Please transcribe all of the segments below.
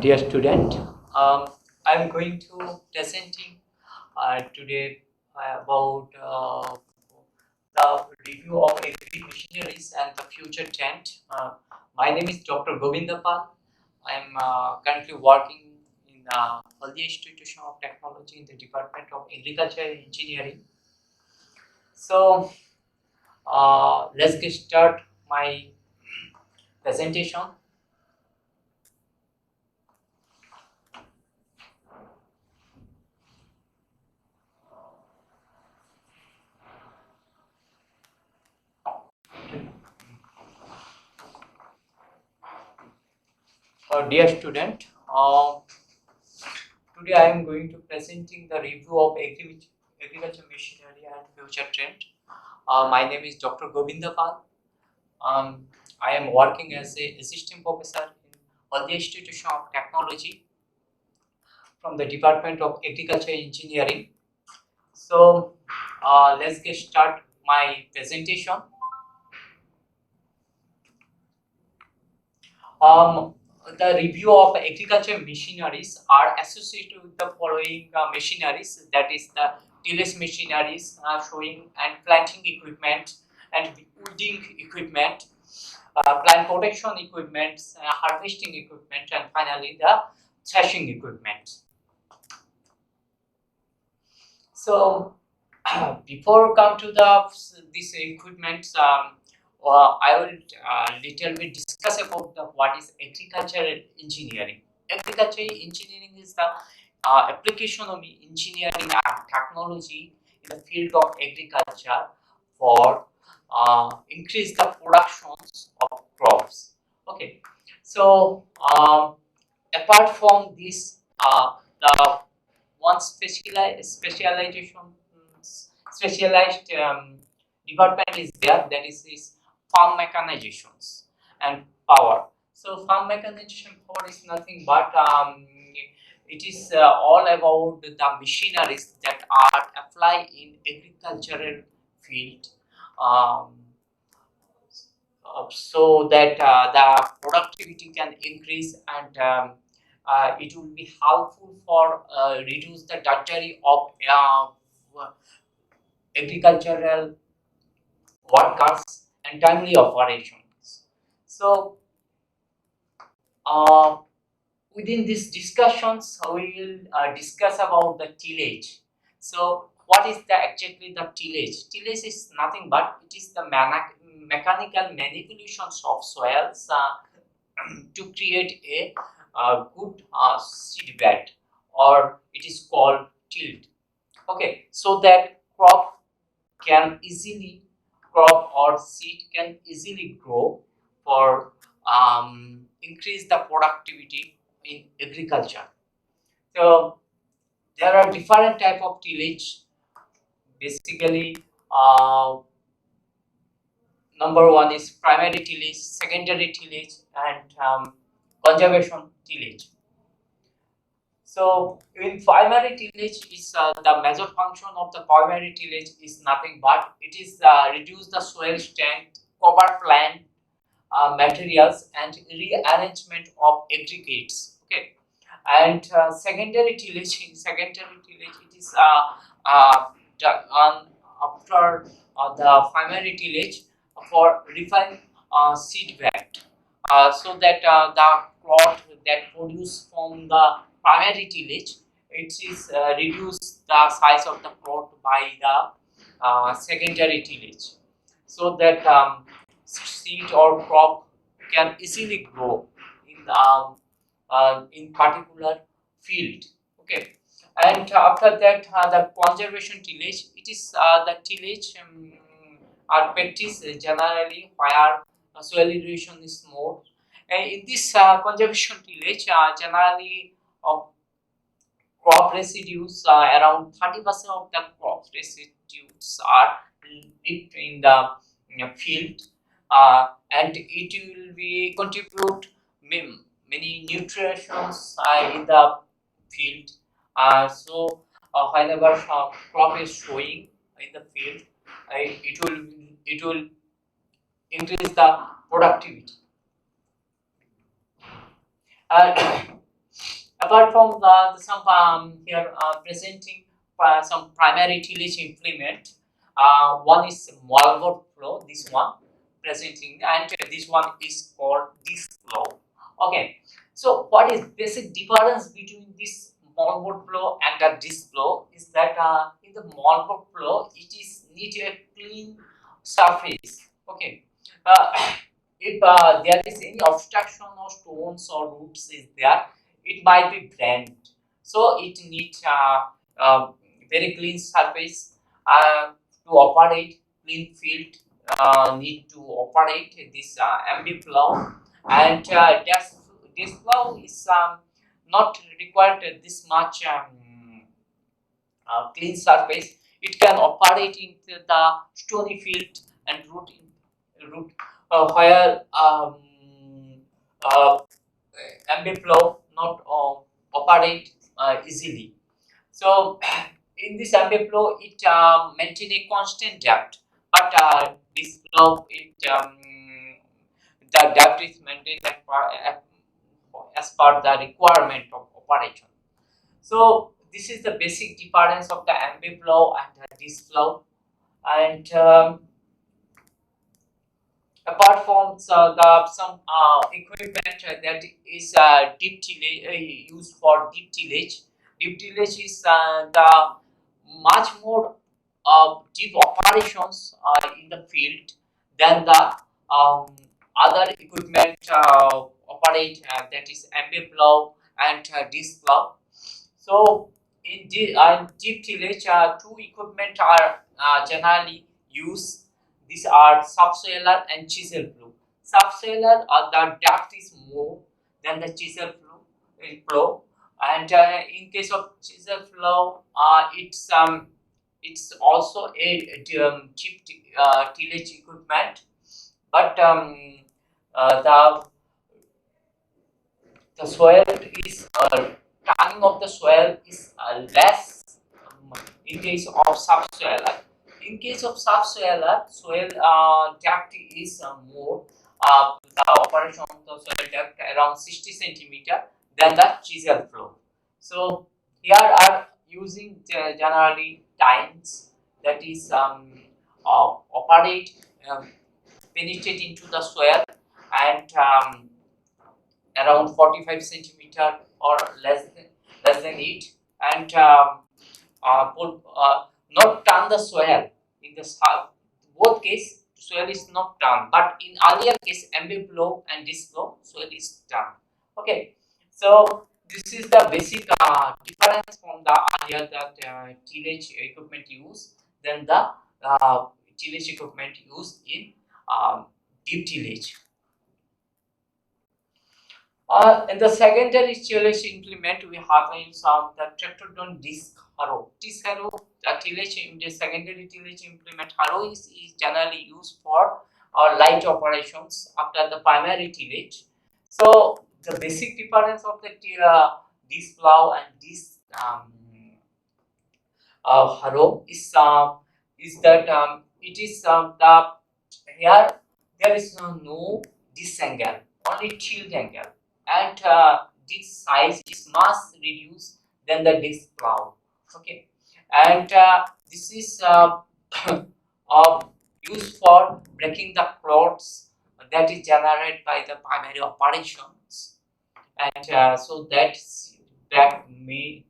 Dear student, I'm going to presenting today about the review of Agri-Machineries and the future trend. My name is Dr. Govinda. I'm currently working in the Haldia Institution of Technology in the Department of Agriculture and Engineering. So let's get start my presentation. Dear student, today I am going to presenting the review of agriculture machinery and future trend. My name is Dr. Govinda. I am working as a assistant professor in Haldia Institution of Technology from the Department of Agriculture and Engineering. So let's get start my presentation. Um, the review of agriculture machineries are associated with the following machineries, that is the tillage machineries showing and planting equipment and weeding equipment, plant protection equipment, harvesting equipment, and finally the threshing equipment. So before come to this equipment, I will little bit discuss about what is agricultural engineering. Agricultural engineering is the application of engineering and technology in the field of agriculture for increase the productions of crops. Okay, so apart from this, the one specialized department is there, that is farm mechanizations and power. So farm mechanization power is nothing but it is all about the machineries that are applied in agricultural field, um, so that the productivity can increase, and it will be helpful for reduce the drudgery of agricultural workers and timely operations. So uh, within these discussions, we will discuss about the tillage. So what is the exactly the tillage? Tillage is nothing but it is the mechanical manipulations of soils to create a good seed bed, or it is called tilt. Okay, so that can easily crop or seed can easily grow for increase the productivity in agriculture. So there are different type of tillage. Basically, uh, number one is primary tillage, secondary tillage, and conservation tillage. So in primary tillage is the major function of the primary tillage is nothing but it is reduce the soil strength, cover plant materials, and rearrangement of aggregates. Okay, and secondary tillage, in secondary tillage it is done after the primary tillage for refine seed bed, so that the plot that produce from the primary tillage, it is reduce the size of the plot by the secondary tillage, so that seed or crop can easily grow in particular field. Okay, and after that the conservation tillage, it is the tillage are practiced generally where soil erosion is more. In this conservation tillage, generally crop residues, around 30% of the crop residues are left in the field, and it will be contribute many nutrients in the field. So whenever crop is showing in the field, it will increase the productivity. Uh, Apart from some here presenting some primary tillage implement, one is Walbot flow, this one presenting, and this one is called disc flow. Okay, so what is basic difference between this Walbot flow and the disc flow is that in the Walbot flow it is need a clean surface. Okay, uh, if there is any obstruction or stones or roots is there, it might be bent. So it needs very clean surface to operate, clean field need to operate this MB plow, and this plow is not required this much clean surface. It can operate into the stony field and root where uh, MB plow not operate easily. So in this MB flow, it maintain a constant depth, but this flow the depth is maintained as per the requirement of operation. So this is the basic difference of the MB flow and this flow. And apart from some equipment that is deep tillage used for deep tillage. Deep tillage is the much more deep operations in the field than the um, other equipment operate that is MB plow and disc plow. So in deep tillage, two equipment are generally used. These are subsoiler and chisel plow. Subsoiler, the depth is more than the chisel plow, and in case of chisel plow, it's also a cheap tillage equipment, but the soil is turning of the soil is less in case of subsoiler. In case of subsoiler, soil depth is more. The operation of the soil depth around 60 centimeter than the chisel flow. So here are using generally tines that is operate penetrate into the soil and around 45 centimeter or less than it, and put not turn the soil in the both case soil is not done, but in earlier case MB flow and this flow soil is done. Okay, so this is the basic difference from the earlier that tillage equipment use than the tillage equipment used in deep tillage. In the secondary tillage implement, we have in some the tractor disc harrow. Disc harrow, the tillage in the secondary tillage implement harrow is generally used for light operations after the primary tillage. So the basic difference of the disc plow and disc harrow is that it is the here there is no this angle, only tilt angle, and this size is much reduced than the disc plow. Okay, and this is uh, used for breaking the clots that is generated by the primary operations, and so that may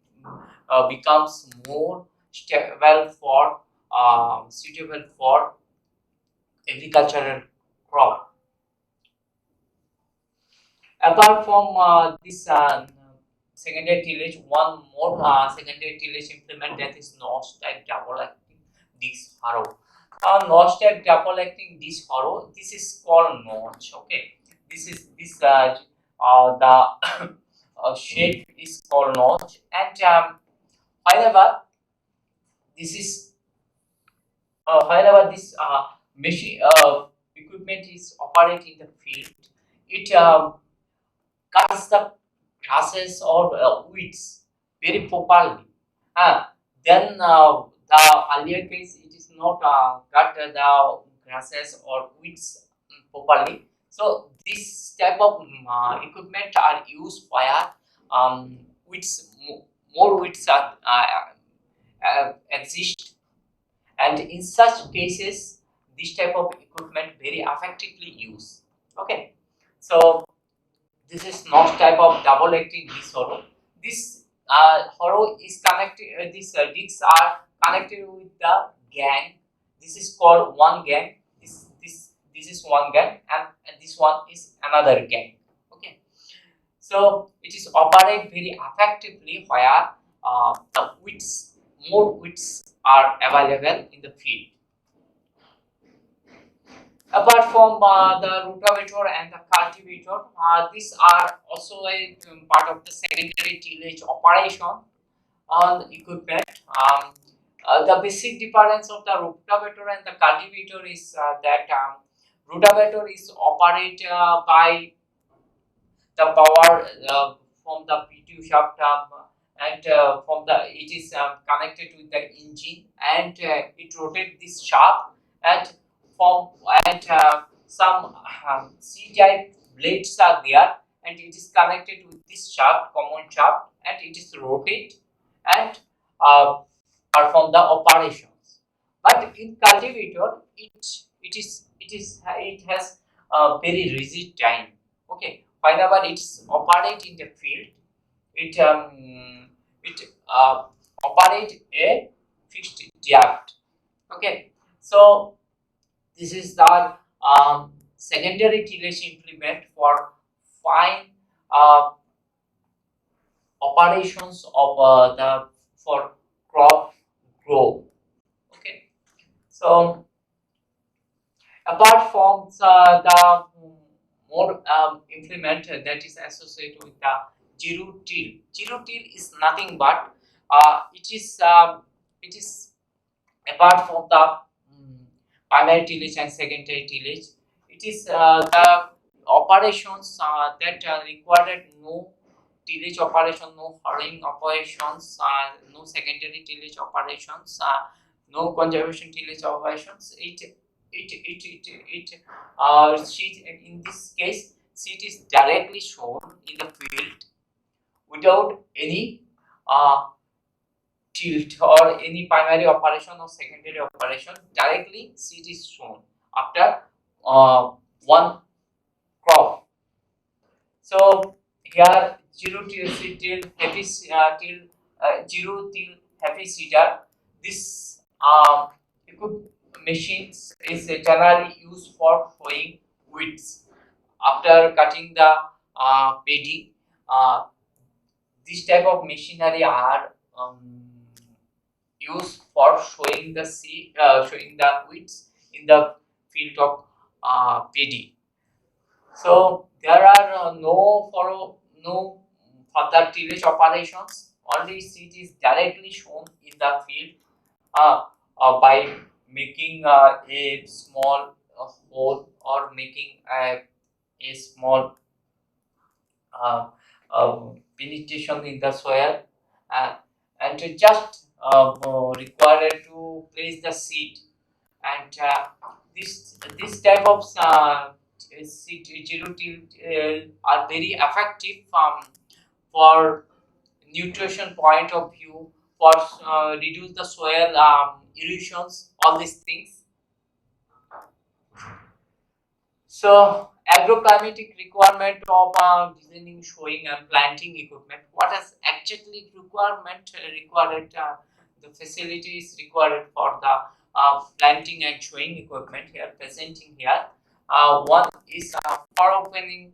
becomes more suitable for agricultural crop. Apart from this secondary tillage, one more secondary tillage implement that is notch type double acting disc harrow. Notch type double acting disc harrow. This is called notch. Okay, this is this the shape is called notch, and however this is however this machine equipment is operated in the field. It cuts the grasses or weeds very properly. Uh, then the earlier case it is not cut the grasses or weeds properly. So this type of equipment are used where widths, more widths are exist, and in such cases this type of equipment very effectively used. Okay, so this is not type of double acting disc harrow. This harrow is connected, these discs are connected with the gang. This is called one gang. This is one gang, and this one is another gang. Okay, so it is operate very effectively where the widths, more widths are available in the field. Apart from the rotavator and the cultivator, these are also a part of the secondary tillage operation on equipment. The basic difference of the rotavator and the cultivator is that rotavator is operated by the power from the P2 shaft, and from the it is connected with the engine, and it rotates this shaft, and from and some C-type blades are there, and it is connected with this shaft, common shaft, and it is rotate and perform the operations. But in cultivator, it has a very rigid time. Okay, whenever it's operate in the field, it operate a fixed depth. Okay, so this is the secondary tillage implement for fine uh, operations of the for crop grow. Okay, so apart from the more implement that is associated with the zero till. Zero till is nothing but it is apart from the primary tillage and secondary tillage. It is the operations that required no tillage operation, no harrowing operations, no secondary tillage operations, no conservation tillage operations. Sheet in this case, sheet is directly shown in the field without any uh, tilt or any primary operation or secondary operation. Directly seed is shown after one crop. So here zero till seed till heavy till zero till heavy seeder. This equip machines is generally used for sowing weeds after cutting the paddy. Uh, this type of machinery are used for showing the seed, showing the weeds in the field of paddy. So there are no further tillage operations. Only seed is directly shown in the field by making a small hole or making a small uh, penetration in the soil, uh, and to just required to place the seed, and this type of seed zero till are very effective for nutrition point of view, for reduce the soil erosions, all these things. So, agroclimatic requirement of designing, showing, and planting equipment. What is actually requirement required? The facilities required for the planting and showing equipment here presenting here. One is for opening.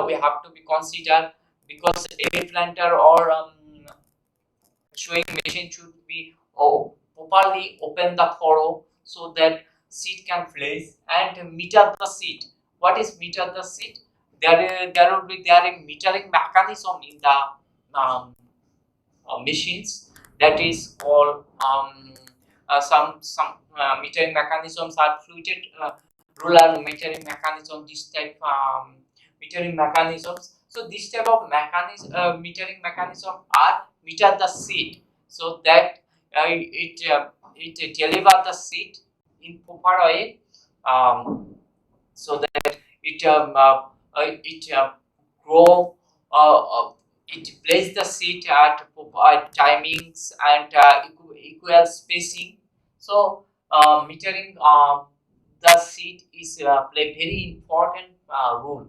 We have to be considered because a planter or showing machine should be properly open the furrow so that seed can place and meter the seed. What is meter the seed? There will be there a metering mechanism in the machines that is called some metering mechanisms are fluted ruler metering mechanism, this type metering mechanisms. So this type of metering mechanism are meter the seed so that it deliver the seed in proper way, so that it grow it place the seed at timings and equal spacing. So metering the seed is play very important role.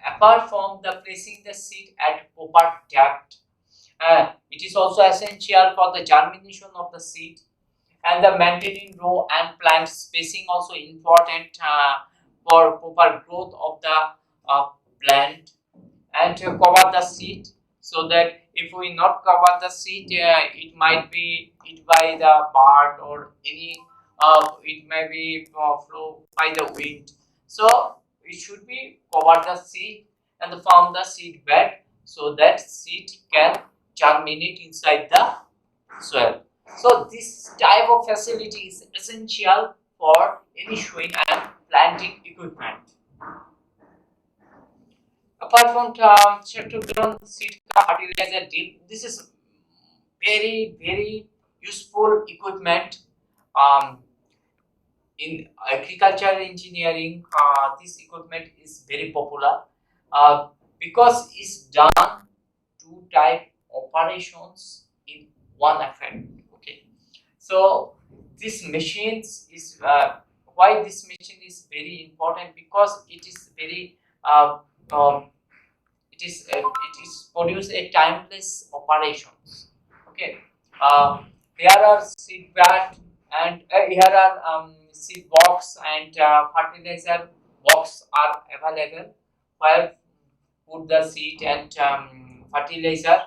Apart from the placing the seed at proper depth, it is also essential for the germination of the seed, and the maintaining row and plant spacing also important for proper growth of the plant, and to cover the seed, so that if we not cover the seed, it might be eat by the bird or any it may be flow by the wind. So it should be cover the seed and form the seed bed, so that seed can germinate inside the soil. So this type of facility is essential for any sowing and planting equipment. Apart from tractor seed fertilizer dip, this is very useful equipment in agricultural engineering. This equipment is very popular because it's done two type operations in one effect. Okay, so this machines is why this machine is very important, because it is very um, it is produce a timeless operations. Okay, uh, here are seed bat, and here are seed box and fertilizer box are available, where put the seed and fertilizer,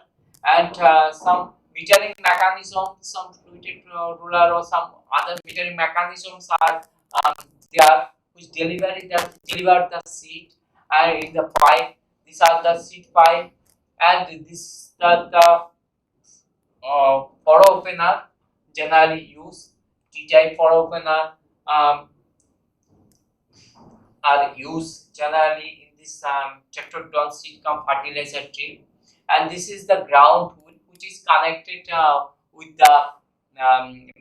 and some metering mechanism, some fluted ruler or some other metering mechanisms are there, which deliver the seed in the pipe. These are the seed pipe, and this the furrow opener generally used. T-type furrow opener um, are used generally in this tractor drawn seed cum fertilizer drill, and this is the ground which is connected with the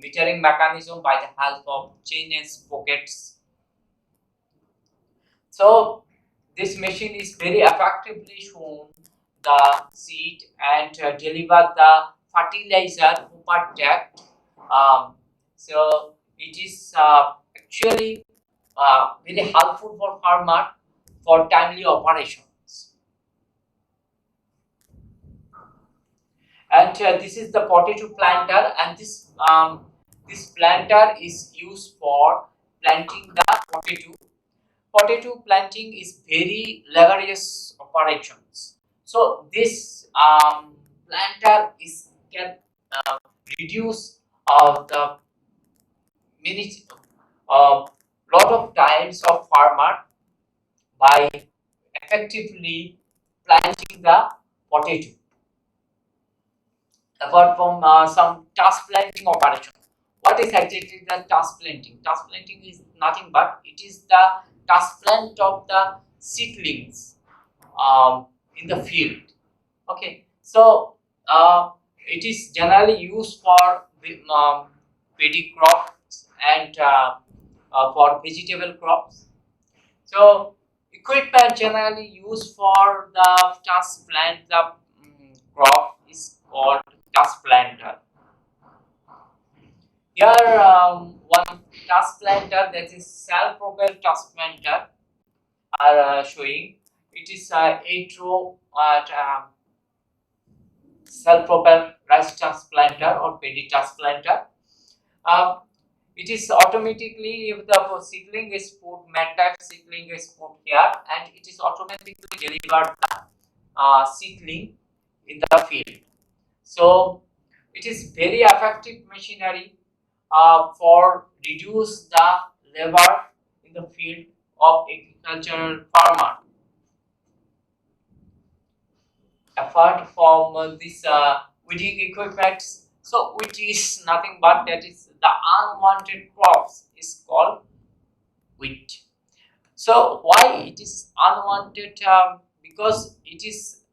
metering mechanism by the help of chain and sprockets. So this machine is very effectively shown the seed and deliver the fertilizer per depth. Um, so it is actually very helpful for farmer for timely operations. And this is the potato planter, and this planter is used for planting the potato. Potato planting is very laborious operations. So this planter is can uh, reduce the minutes, lot of times of farmer by effectively planting the potato. Apart from some task planting operation, what is exactly the task planting? Task planting is nothing but it is the task plant of the seedlings in the field. Okay, so it is generally used for paddy crops and for vegetable crops. So equipment generally used for the transplant the crop is called transplanter. Here one transplanter, that is self-propelled transplanter, are showing. It is a 8-row self-propelled rice transplanter or paddy transplanter. Uh, it is automatically, if the seedling is put, mat type seedling is put here, and it is automatically delivered the seedling in the field. So it is very effective machinery for reduce the labor in the field of agricultural farmer. Apart from this weeding equipment, so which is nothing but that is the unwanted crops is called weed. So why it is unwanted? Because it is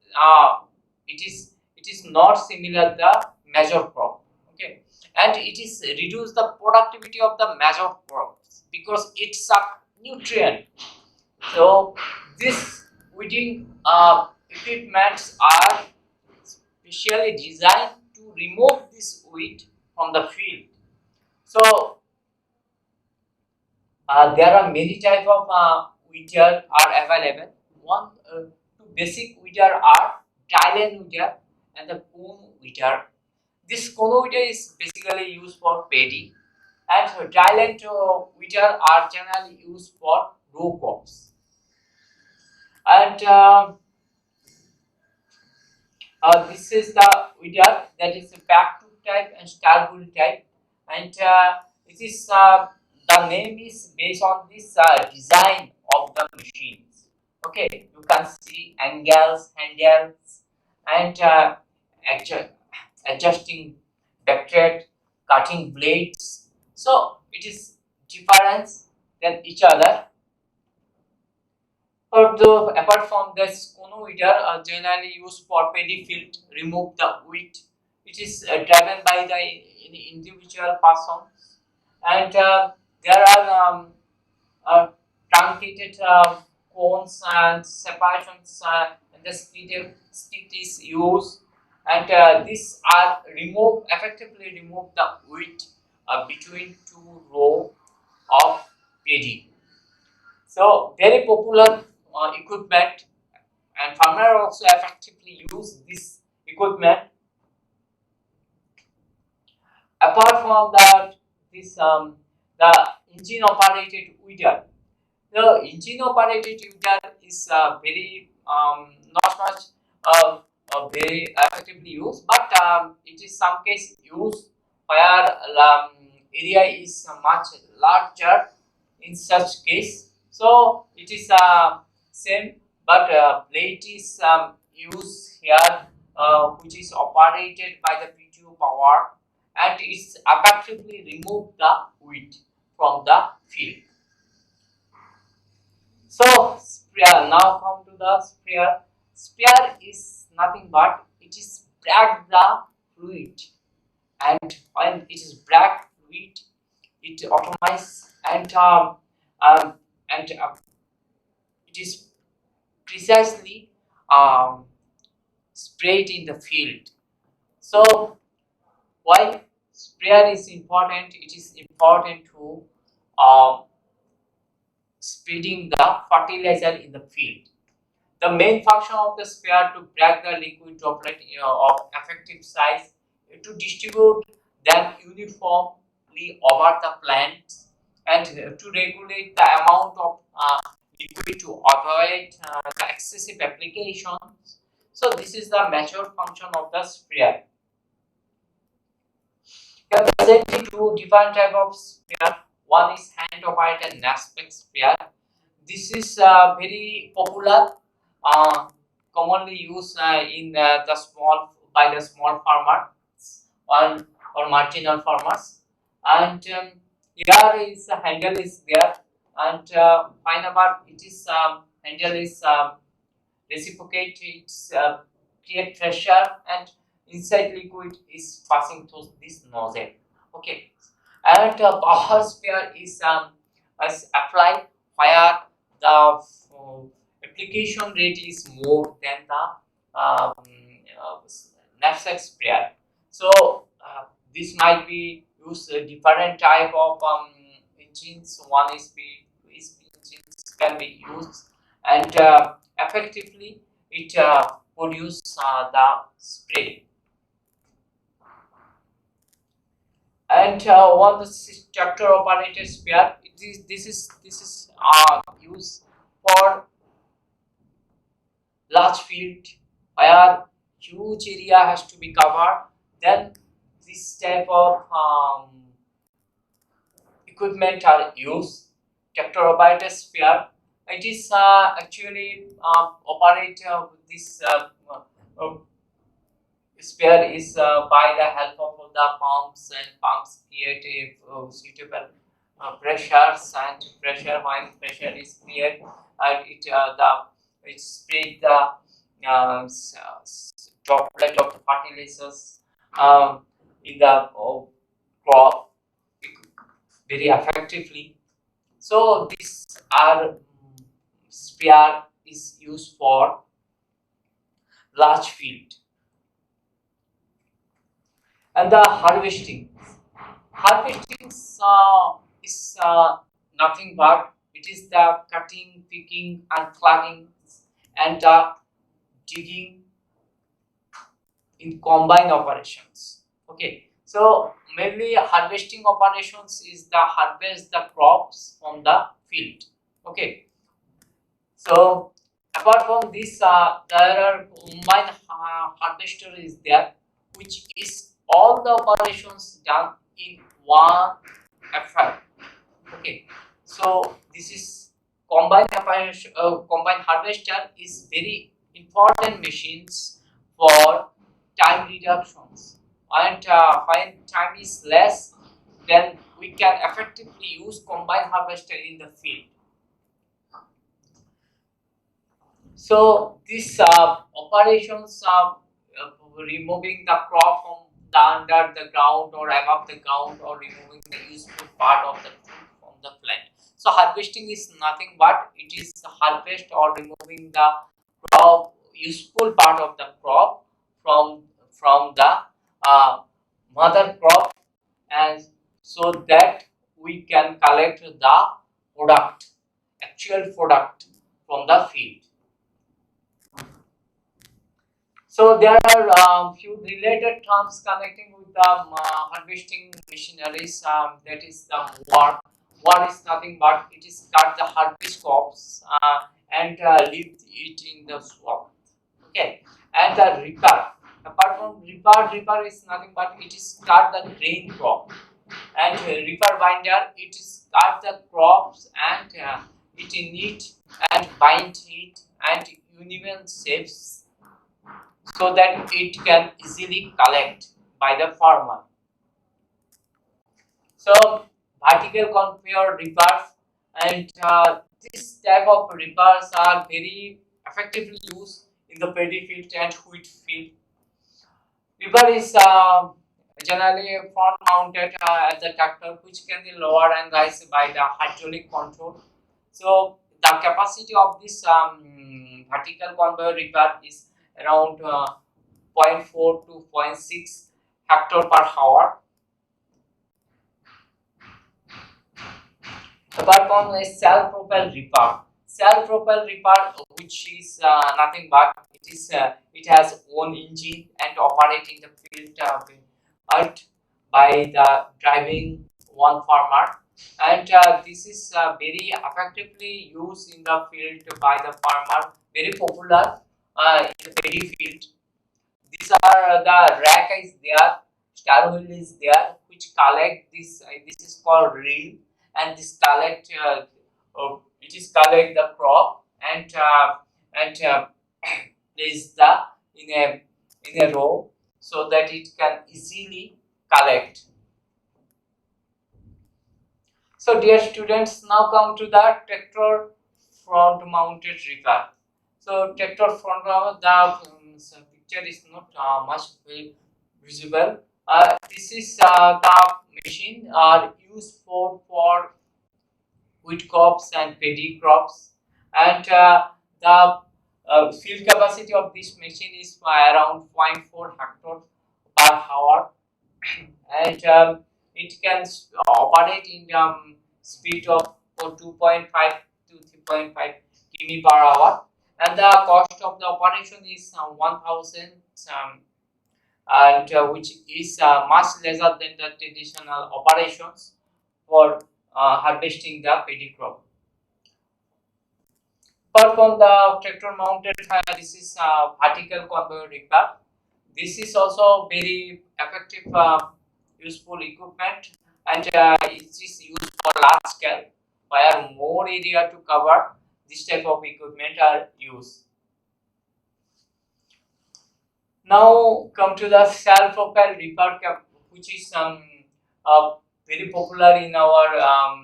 not similar the major crop. Okay, and it is reduce the productivity of the major crops because it suck nutrient. So this weeding equipments are specially designed to remove this weed from the field. So there are many type of weeder are available. One two basic weeder are Thailand weeder and the cone weeder. This cone weeder is basically used for paddy, and Thailand weeder are generally used for row crops. And this is the weeder that is a back type and star bull type, and it is the name is based on this design of the machines. Okay, you can see angles, handles, and adju- adjusting Dept, cutting blades. So it is different than each other. Apart from this, conometer are generally used for paddy field, remove the wheat. It is driven by the individual person, and there are truncated cones and separations, and the split is used, and these are effectively remove the wheat between two row of paddy. So very popular equipment, and farmer also effectively use this equipment. Apart from that, this the engine operated weeder. The engine operated weeder is very not much very effectively used, but it is some case used where area is much larger in such case. So it is same, but blade is used here, which is operated by the PTO power, and it's effectively remove the wheat from the field. So sprayer, now come to the sprayer. Sprayer is nothing but it is black the fluid, and when it is black fluid, it automates, um, and it is precisely um, sprayed in the field. So why sprayer is important? It is important to um, spreading the fertilizer in the field. The main function of the sprayer to break the liquid droplet of effective size, to distribute them uniformly over the plants, and to regulate the amount of liquid to avoid the excessive applications. So this is the major function of the sprayer. There are presently two different type of sprayer. One is hand operated and aspect sprayer. This is very popular, uh, commonly used in the small by the small farmer or marginal farmers. And here is the handle is there, and whenever it is handle is reciprocate, it's create pressure, and inside liquid is passing through this nozzle. Okay, and power sphere is applied where the application rate is more than the knapsack sprayer. So this might be used different type of engines. One is speed, two is speed engines can be used, and effectively it produce the spray. And one the tractor operated sprayer, this is used for large field where huge area has to be covered. Then this type of equipment are used. Tractor operated sprayer, it is actually operate this uh, spare is by the help of the pumps, and pumps create a suitable pressures, and pressure when pressure is created, and it spread the droplet of the fertilizers in the crop very effectively. So this are spare is used for large field. And the harvesting is nothing but it is the cutting, picking, and plugging, and digging in combined operations. Okay, so mainly harvesting operations is the harvest the crops from the field. Okay, so apart from this, there are combined harvester is there, which is all the operations done in one effort. Okay, so this is combined harvester is very important machines for time reductions, and when time is less, then we can effectively use combined harvester in the field. So these operations are removing the crop from the under the ground or above the ground, or removing the useful part of the fruit from the plant. So harvesting is nothing but it is harvest or removing the crop useful part of the crop from the uh, mother crop, and so that we can collect the product, actual product from the field. So there are few related terms connecting with the harvesting machineries. That is the war. War is nothing but it is cut the harvest crops and leave it in the swamp. Okay, and the repair. Apart from repair is nothing but it is cut the grain crop, and repair binder it is cut the crops and it knit and bind it and uneven shapes so that it can easily collect by the farmer. So vertical conveyor repairs, and this type of repairs are very effectively used in the paddy field and wheat field. Repair is generally front mounted at the tractor, which can be lowered and raised by the hydraulic control. So the capacity of this vertical conveyor repair is around zero point 0.4 to zero point 0.6 hectare per hour. Apart from a self-propelled repair, self-propelled repair, which is nothing but it has own engine and operating the field earth by the driving one farmer, and this is very effectively used in the field by the farmer. Very popular in the paddy field. These are the rack is there, star wheel is there, which collect this. This is called reel, and this collect. It is collect the crop and place the in a row so that it can easily collect. So, dear students, now come to the tractor front mounted repair. So, tractor front so picture is not much very visible. This is the machine are used for wheat crops and paddy crops, and the field capacity of this machine is around zero point 0.4 hectare per hour, and it can operate in speed of 2.5 to 3.5 km per hour, and the cost of the operation is 1000, and which is much lesser than the traditional operations for harvesting the paddy crop. Apart from the tractor mounted, this is vertical conveyor repair. This is also very effective, useful equipment, and it is used for large scale where more area to cover. This type of equipment are used. Now come to the self-propelled repair cap, which is very popular in our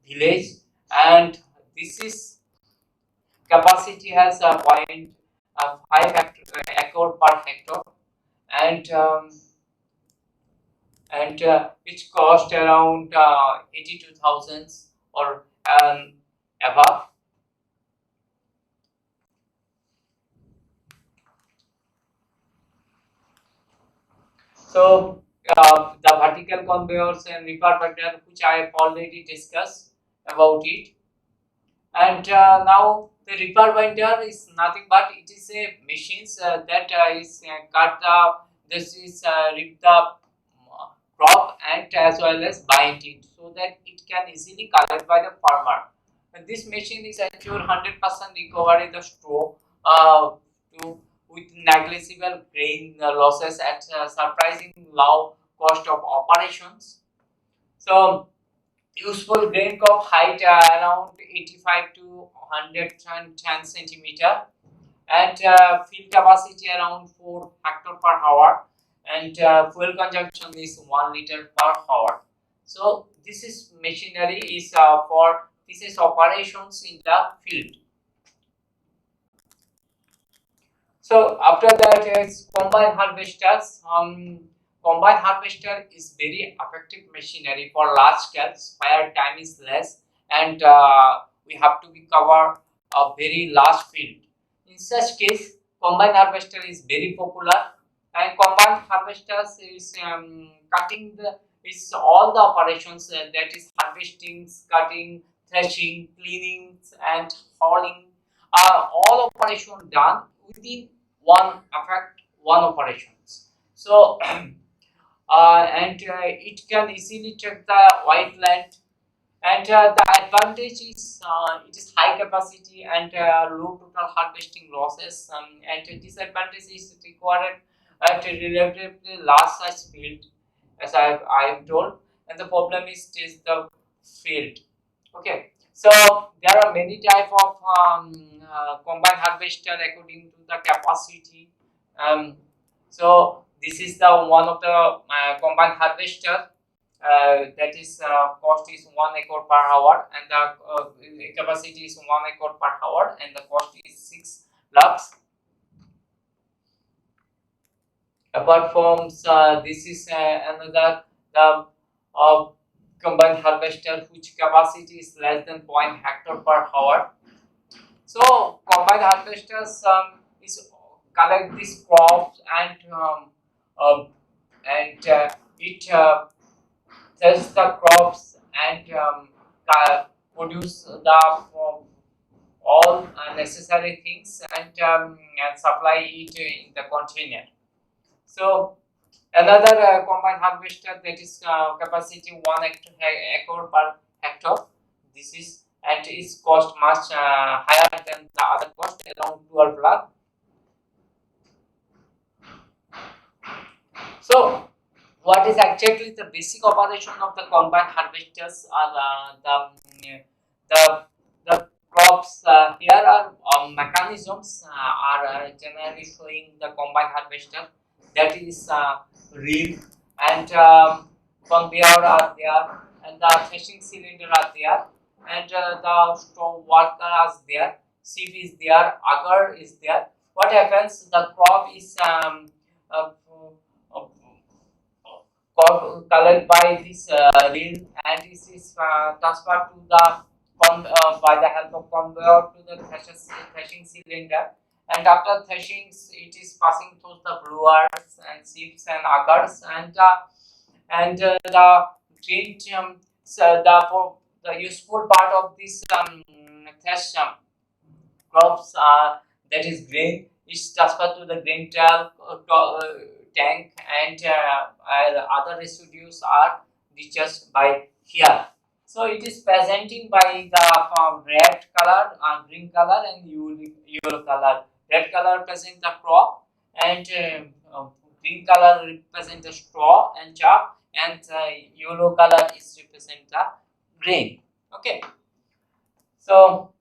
village, and this is capacity has a point 5 acre per hectare, and which cost around 82,000 or above. So the vertical conveyors and reaper binder, which I have already discussed about it. And now the reaper binder is nothing but it is a machines that is cut the this is rip the crop and as well as bind it so that it can easily collect by the farmer. And this machine is ensure 100% recovery the straw to with negligible grain losses at surprising low cost of operations. So useful grain crop height around 85 to 110 centimeter and field capacity around 4 hectare per hour and fuel consumption is 1 liter per hour. So this is machinery is for business operations in the field. So after that is combine harvesters. Combine harvester is very effective machinery for large scales where time is less and we have to be cover a very large field. In such case, combine harvester is very popular and combine harvesters is cutting the is all the operations that is harvesting, cutting, threshing, cleaning and hauling are all operation done within one effect, one operations. So and it can easily check the white land and the advantage is it is high capacity and low total harvesting losses and the disadvantage is required at a relatively large size field as I am told and the problem is the field. Okay, so there are many type of combine harvester according to the capacity. Um, so this is the one of the combine harvester that is cost is 1 acre per hour and the capacity is 1 acre per hour and the cost is 6 lakhs. Apart from this is another the uh, combined harvester which capacity is less than 0.0 hectare per hour. So combined harvesters is collect these crops uh, and it sells the crops and produce the all necessary things and supply it in the container. So another combined harvester that is capacity 1 acre per hectare. This is and its cost much higher than the other cost around 12 lakh. So what is actually the basic operation of the combined harvesters are the the crops here are mechanisms are generally showing the combined harvester that is reel and conveyor are there and the threshing cylinder are there and the straw worker is there, sieve is there, auger is there. What happens? The crop is uh, uh, colored by this reel and this is transferred to the by the help of conveyor to the threshing cylinder and after threshing it is passing through the blowers and sieves and augers and the grain so the useful part of this thresh crops that is grain is transferred to the grain tank and other residues are discharged by here. So it is presenting by the red color, green color and yellow color. Red color represent the crop and green color represent the straw and chaff and yellow color is represent the grain. Okay, so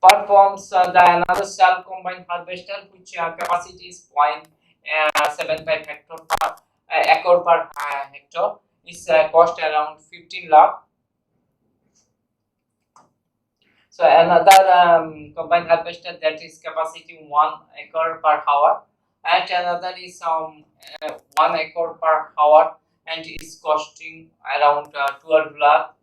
performs the another cell combined harvester which capacity is 0.75 hectare per acre per hectare is cost around 15 lakh. So another combined harvester that is capacity 1 acre per hour and another is 1 acre per hour and is costing around 12 lakh.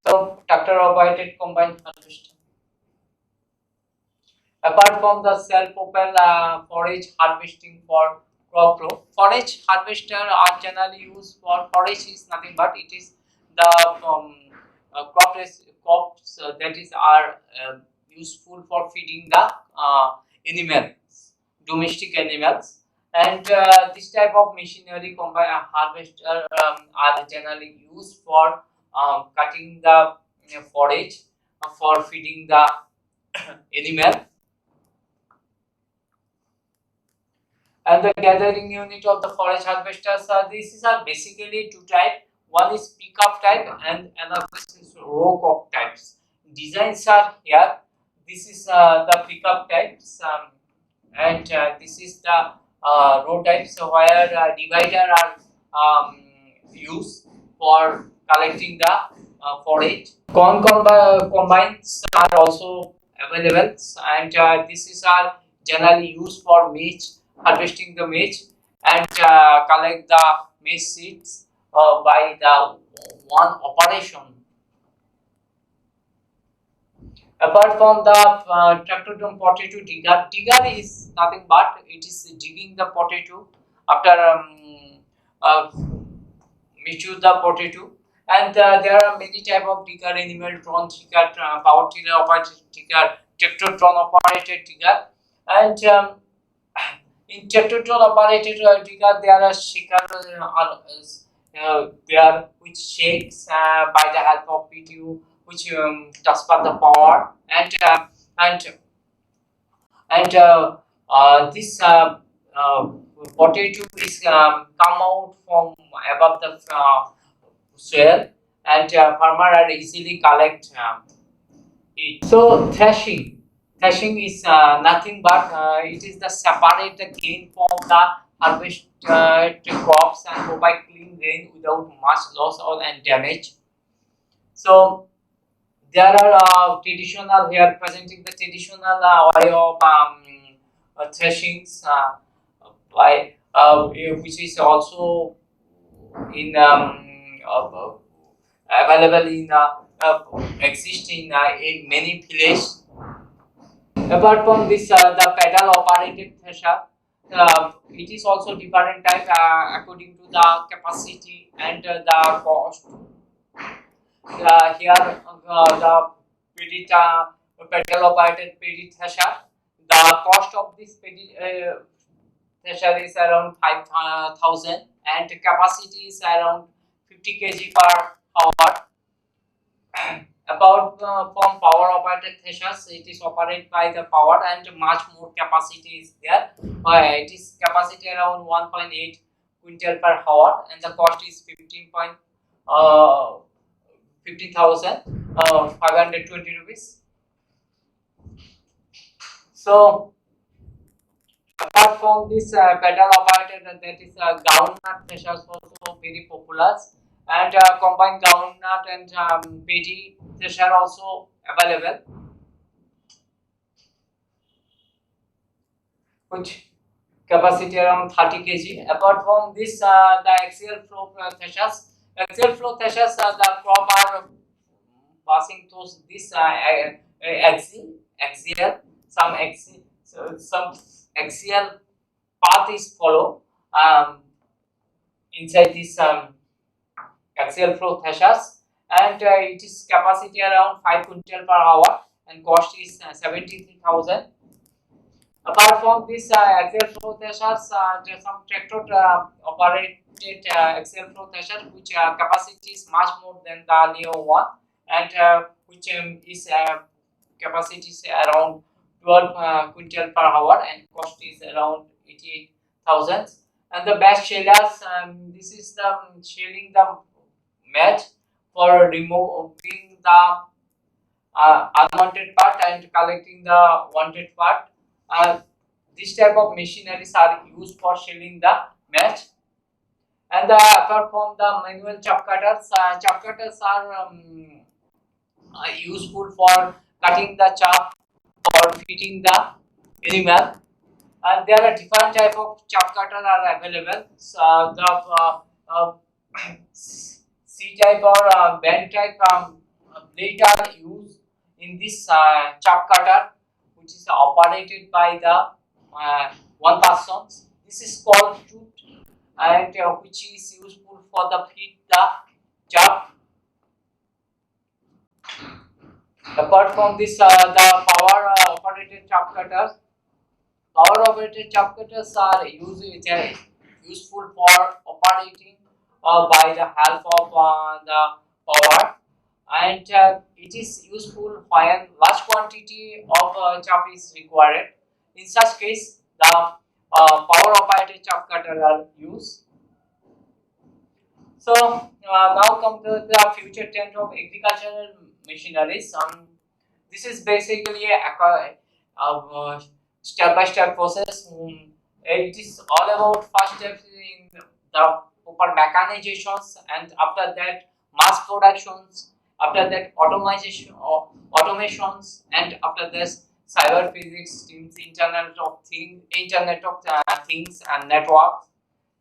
So tractor operated combined harvester. Apart from the self-propelled forage harvesting for crop growth, forage harvester are generally used for forage is nothing but it is the crops that is are useful for feeding the animals, domestic animals, and this type of machinery combined harvester are generally used for cutting the forage for feeding the animal. And the gathering unit of the forage harvesters are these are basically two type. One is pickup type and another is row crop types. Designs are here. This is the pickup types, and this is the row types where divider are used for collecting the forage. Combines are also available, and this is are generally used for maize, harvesting the maize, and collect the maize seeds by the one operation. Apart from the tractor drum potato digger is nothing but it is digging the potato after uh, mature the potato. And there are many type of digger: animal drawn digger, power tiller operated digger, tractor drawn operated digger, and in tractor drawn operated digger there are shaker there which shakes by the help of PTU, which transfer the power, and and this uh, potato is come out from above the soil, and farmer are easily collect it. So threshing is nothing but it is the separate the grain from the harvest crops and provide clean grain without much loss or and damage. So there are traditional here presenting the traditional way of threshings by which is also in available in exist in many villages. Apart from this, the pedal operated thresher, it is also different type according to the capacity and the cost. Here, the pedal operated PD thresher, the cost of this PD thresher is around 5,000 and capacity is around 50 kg per hour. About from power operated threshers, it is operated by the power and much more capacity is there. It is capacity around 1.8 quintal per hour and the cost is 15,520 rupees. So apart from this pedal operated, that is groundnut threshers also very popular, and combined groundnut and paddy thresher also available, which capacity around 30 kg. Apart from this, the axial flow threshers, the crop are passing through this axial, some axial path is follow inside this axial flow threshers, and it is capacity around 5 quintal per hour and cost is 73,000. Apart from this axial flow threshers, there are some tractor operated axial flow thresher which capacity is much more than the earlier one, and which is capacity is around 12 quintal per hour and cost is around 88,000. And the batch shellers, this is the shelling the match for removing the unwanted part and collecting the wanted part. Uh, this type of machineries are used for shelling the match. And apart from the manual chop cutters are useful for cutting the chop or feeding the animal. And there are different type of chop cutter are available. So the C type or bend type blade are used in this chop cutter, which is operated by the one person. This is called chute, and which is useful for the feed the chaff. Apart from this, the power operated chaff cutters. Power operated chaff cutters are useful for operating by the help of the power, and it is useful when large quantity of chaff is required. In such case, the power operated chaff cutter are used. So now come to the future trend of agricultural machineries. This is basically a step-by-step process. It is all about first steps in the proper mechanizations, and after that mass productions. After that automations, and after this cyber physics, things, Internet of things and networks.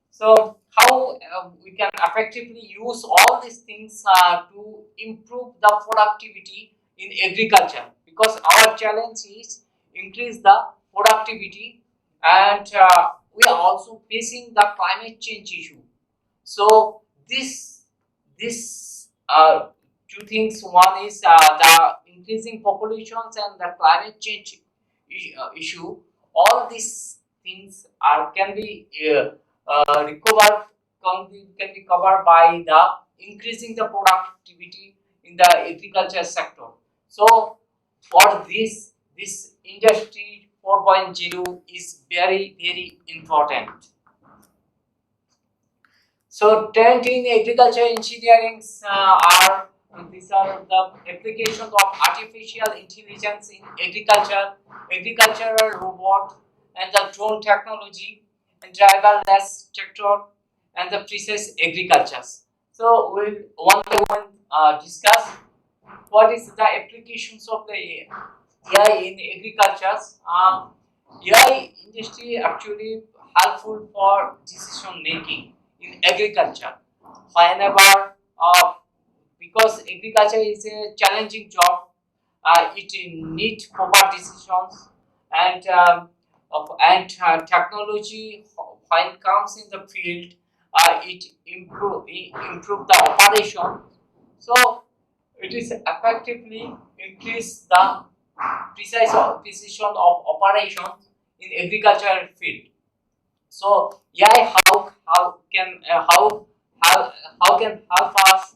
So how we can effectively use all these things to improve the productivity in agriculture, because our challenge is increase the productivity, and we are also facing the climate change issue. So this two things. One is the increasing populations and the climate change issue. All these things are can be recovered can be covered by the increasing the productivity in the agriculture sector. So for this industry 4.0 is very important. So trend in agriculture engineering are these are the applications of artificial intelligence in agricultural robot, and the drone technology, and driverless tractor, and the precise agriculture. So we'll one by one discuss what is the applications of the AI in agriculture. AI industry actually helpful for decision making in agriculture. Whenever, because agriculture is a challenging job, it needs proper decisions, and technology when comes in the field, it improve the operation. So it is effectively increase the precision of operations in agricultural field. So AI how can help us?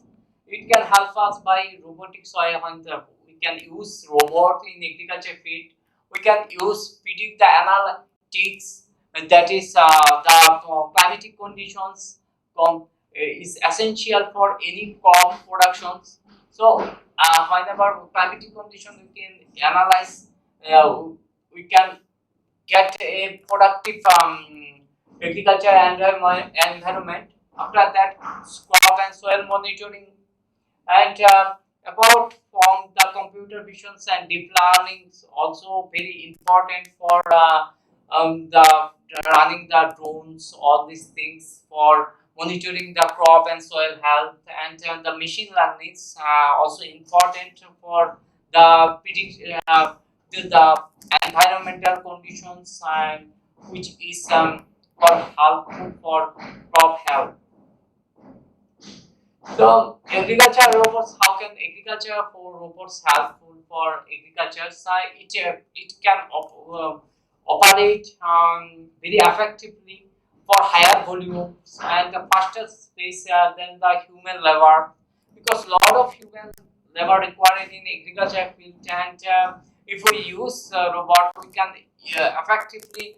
It can help us by robotic soil hunter. We can use robot in agriculture field. We can use predict the analytics, and that is the climatic conditions is essential for any crop productions. So whenever climatic condition we can analyze, uh, we can get a productive agriculture environment. After that, crop and soil monitoring, and apart from the computer visions and deep learning is also very important for the running the drones, all these things for monitoring the crop and soil health, and the machine learning is also important for the the environmental conditions, and which is helpful for crop health. So agriculture robots, how can agriculture for robots helpful for agriculture side? It can operate very effectively for higher volumes and the faster space than the human labor, because lot of human labor required in agriculture field, and if we use robot, we can effectively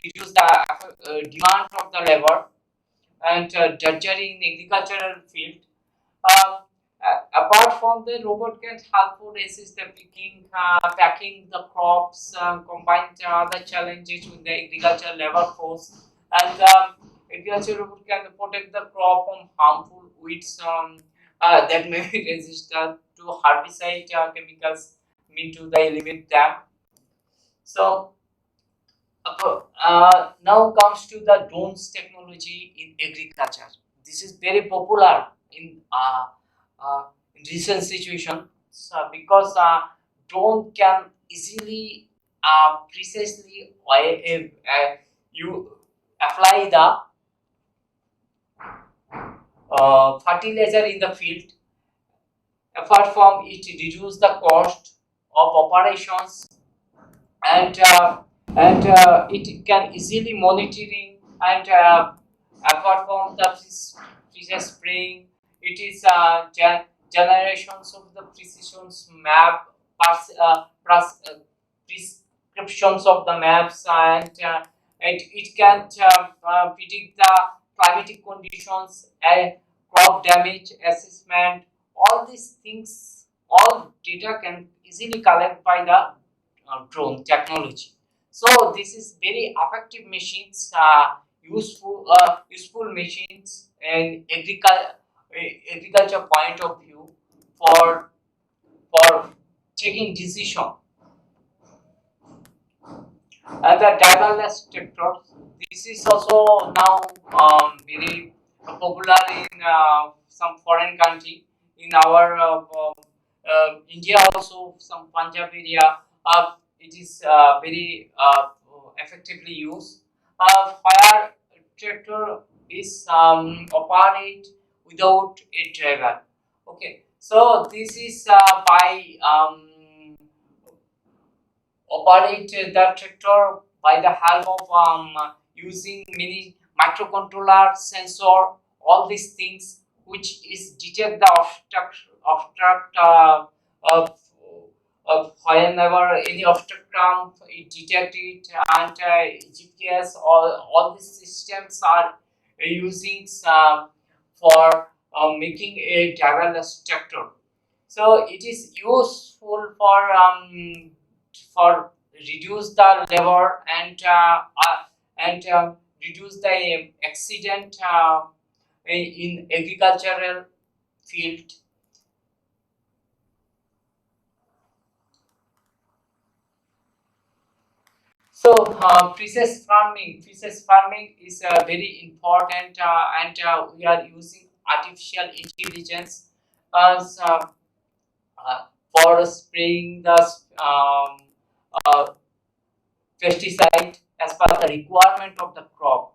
reduce the demand of the labor, and drudgery in agricultural field. Uh, Apart from the robot can helpful assist the picking, packing the crops, combine the challenges with the agricultural labor force, and agriculture robot can protect the crop from harmful weeds that may be resistant to herbicide chemicals, mean to the eliminate them. So now comes to the drones technology in agriculture. This is very popular in recent situations, because drone can easily precisely you apply the fertilizer in the field. Apart from it reduce the cost of operations, and it can easily monitoring, and apart from the precision spraying, it is generations of the precision map, prescriptions of the maps, and it can predict the climatic conditions and crop damage assessment. All these things, all data can easily collect by the drone technology. So this is very effective machines, useful machines in agriculture point of view, for taking decision. And the driverless tractors, this is also now very popular in some foreign country. In our India also, some Punjab area, it is very effectively used. Fire tractor is operate without a driver. Okay, so this is by operate the tractor by the help of using many microcontroller sensor, all these things, which is detect the obstruct of whenever any obstruct come, it detect it, and GPS, all these systems are using for making a driverless tractor. So it is useful for reduce the labor, and reduce the accident in agricultural field. So precious farming is very important, and we are using artificial intelligence as for spraying the uh, pesticide as per the requirement of the crop.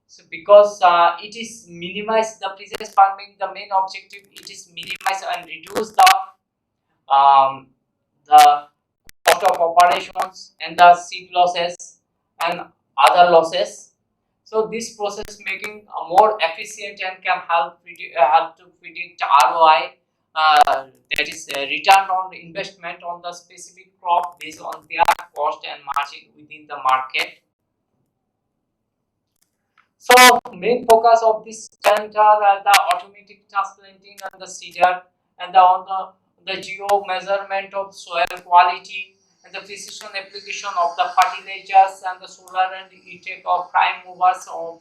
So because it is minimize the precise farming, the main objective it is minimize and reduce um, the cost of operations and the seed losses and other losses. So this process making more efficient and can help to predict ROI, that is return on investment on the specific crop based on their cost and margin within the market. So main focus of this center are the automatic transplanting and the seeder, and on the geo measurement of soil quality, and the precision application of the fertilizers, and the solar and e-tech of prime movers for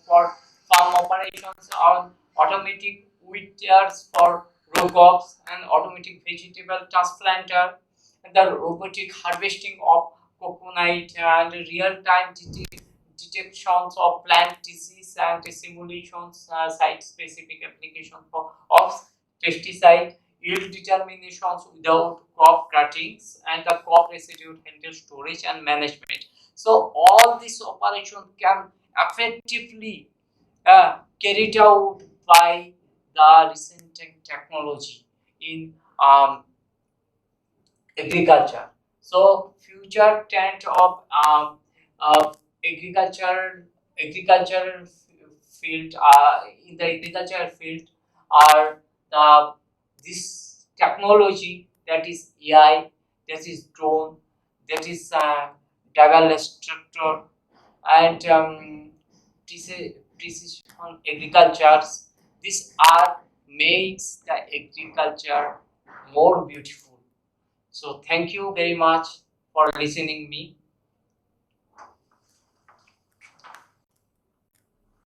farm operations, on automatic weeders for row crops, and automatic vegetable transplanter, and the robotic harvesting of coconut, and real-time detections of plant disease, and simulations, site-specific application of pesticide, yield determinations without crop cuttings, and the crop residue handle storage and management. So all this operation can effectively carried out by the recent technology in agriculture. So future trend of agriculture agricultural field, in the agricultural field, are the this technology, that is AI, that is drone, that is driverless tractor, and precision agricultures. These are makes the agriculture more beautiful. So thank you very much for listening me.